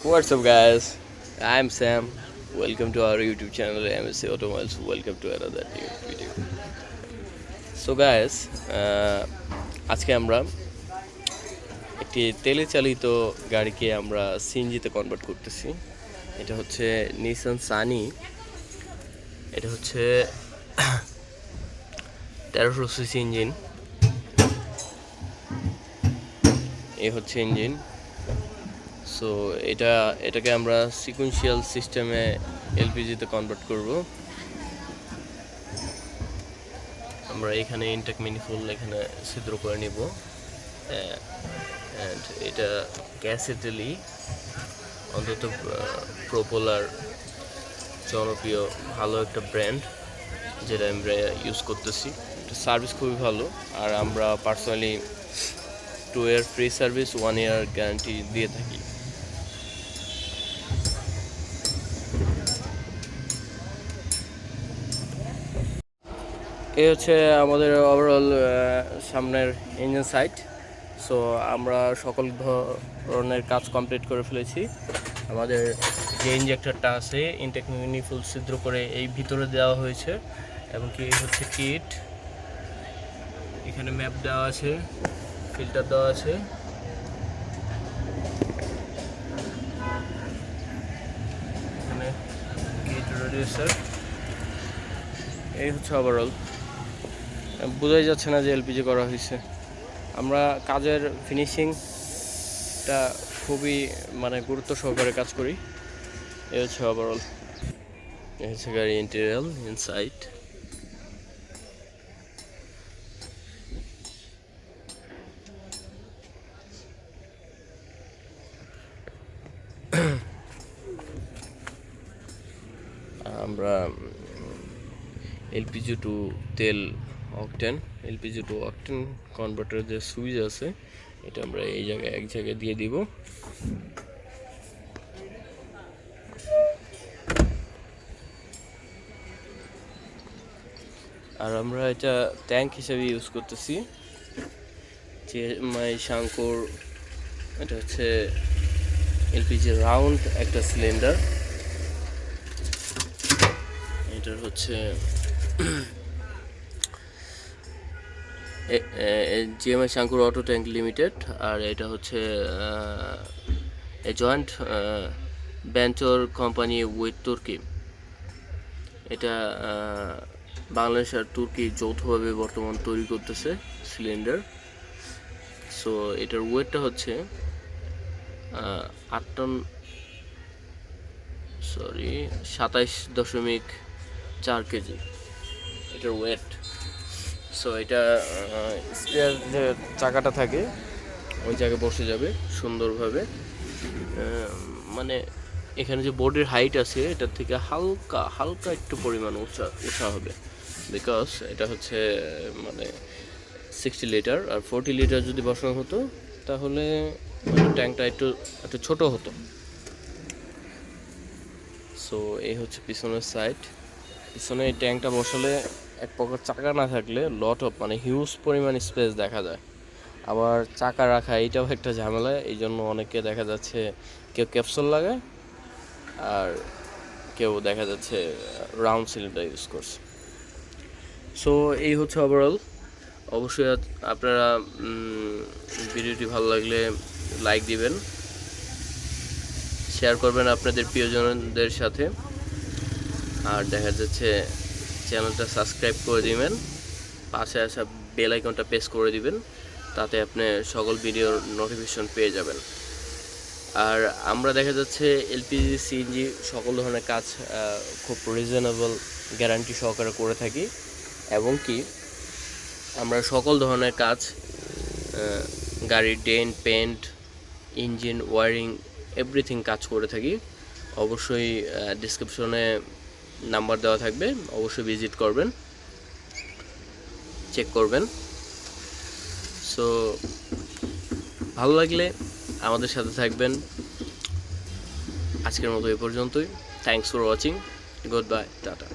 What's up, guys? I'm Sam. Welcome to our YouTube channel, MSC Automobiles. Welcome to another new video. So, guys, আজকে আমরা একটি তেলে চালিত গাড়িকে আমরা সিএনজিতে কনভার্ট করতেছি। এটা হচ্ছে নিসান সানি। এটা হচ্ছে 1300 সিসি ইঞ্জিন। এই হচ্ছে ইঞ্জিন। সো এটাকে আমরা সিকুয়েন্সিয়াল সিস্টেমে এলপিজিতে কনভার্ট করব। আমরা এখানে ইনটেক মিনিফুল এখানে ছিদ্র করে নিব। অ্যান্ড এটা গ্যাসেটেলি অন্তত প্রপোলার জনপ্রিয় ভালো একটা ব্র্যান্ড, যেটা আমরা ইউজ করতেছি। এটা সার্ভিস খুবই ভালো, আর আমরা পার্সোনালি 2 ইয়ার ফ্রি সার্ভিস 1 ইয়ার গ্যারান্টি দিয়ে থাকি। এই হচ্ছে আমাদের ওভারঅল সামনের ইঞ্জিন সাইড। সো আমরা সকল ধরনের কাজ কমপ্লিট করে ফেলেছি। আমাদের যে ইঞ্জেক্টরটা আছে ইনটেক মিনিফুল ছিদ্র করে এই ভিতরে দেওয়া হয়েছে, এবং কি হচ্ছে কিট, এখানে ম্যাপ দেওয়া আছে, ফিল্টার দেওয়া আছে। এখানে কিট রেডিউসার। এই হচ্ছে ওভারঅল। বোঝাই যাচ্ছে না যে এলপিজি করা হয়েছে। আমরা কাজের ফিনিশিংটা খুবই গুরুত্ব সহকারে কাজ করি। এই হচ্ছে ওভারঅল। এই হচ্ছে গাড়ি ইন্টেরিয়াল ইনসাইড। আমরা এলপিজি টু তেল octane, LPG to octane converter যে সুইচ আছে, এটা আমরা এই জায়গায় এক জায়গায় দিয়ে দিব। আর আমরা এটা ট্যাঙ্ক হিসেবে ইউজ করতেছি। যে শাঙ্কুর, এটা হচ্ছে এলপিজি রাউন্ড একটা সিলিন্ডার। এটার হচ্ছে জিএমআই শাঙ্কুর অটো ট্যাঙ্ক লিমিটেড। আর এটা হচ্ছে এ জয়েন্ট ভেঞ্চার কোম্পানি উইথ তুর্কি। এটা বাংলাদেশ আর তুর্কি যৌথভাবে বর্তমান তৈরি করতেছে সিলিন্ডার। সো এটার ওয়েটটা হচ্ছে 27.4 কেজি এটার ওয়েট। সো এটা স্পেয়ার যে চাকাটা থাকে ওই জায়গায় বসে যাবে সুন্দরভাবে। এখানে যে বোর্ডের হাইট আছে এটার থেকে হালকা হালকা একটু পরিমাণ উঁচা হবে, বিকজ এটা হচ্ছে 60 লিটার। আর 40 লিটার যদি বসানো হতো তাহলে ট্যাঙ্কটা একটু ছোট হতো। সো এই হচ্ছে পিছনের সাইড। পিছনে এই ট্যাঙ্কটা বসালে এক প্রকার চাকা না থাকলে লট অফ হিউজ পরিমাণ স্পেস দেখা যায়। আবার চাকা রাখা এইটাও একটা ঝামেলা। এই জন্য অনেকে দেখা যাচ্ছে কেউ ক্যাপসুল লাগায়, আর কেউ দেখা যাচ্ছে রাউন্ড সিলিন্ডার ইউজ করছে। সো এই হচ্ছে ওভারঅল। অবশ্যই আপনারা ভিডিওটি ভালো লাগলে লাইক দিবেন, শেয়ার করবেন আপনাদের প্রিয়জনদের সাথে, আর দেখা যাচ্ছে চ্যানেলটা সাবস্ক্রাইব করে দিবেন, পাশে আসা বেল আইকনটা প্রেস করে দিবেন, তাতে আপনি সকল ভিডিওর নোটিফিকেশন পেয়ে যাবেন। আর আমরা দেখা যাচ্ছে এলপিজি সিএনজি সকল ধরনের কাজ খুব রিজনেবল গ্যারান্টি সহকারে করে থাকি, এবং কি আমরা সকল ধরনের কাজ গাড়ির dent, paint, engine, wiring, everything কাজ করে থাকি। অবশ্যই ডিসক্রিপশনে নাম্বার দেওয়া থাকবে, অবশ্যই ভিজিট করবেন, চেক করবেন। সো ভালো লাগলে আমাদের সাথে থাকবেন। আজকের মতো এই পর্যন্তই। Thanks for watching. Good bye, tata.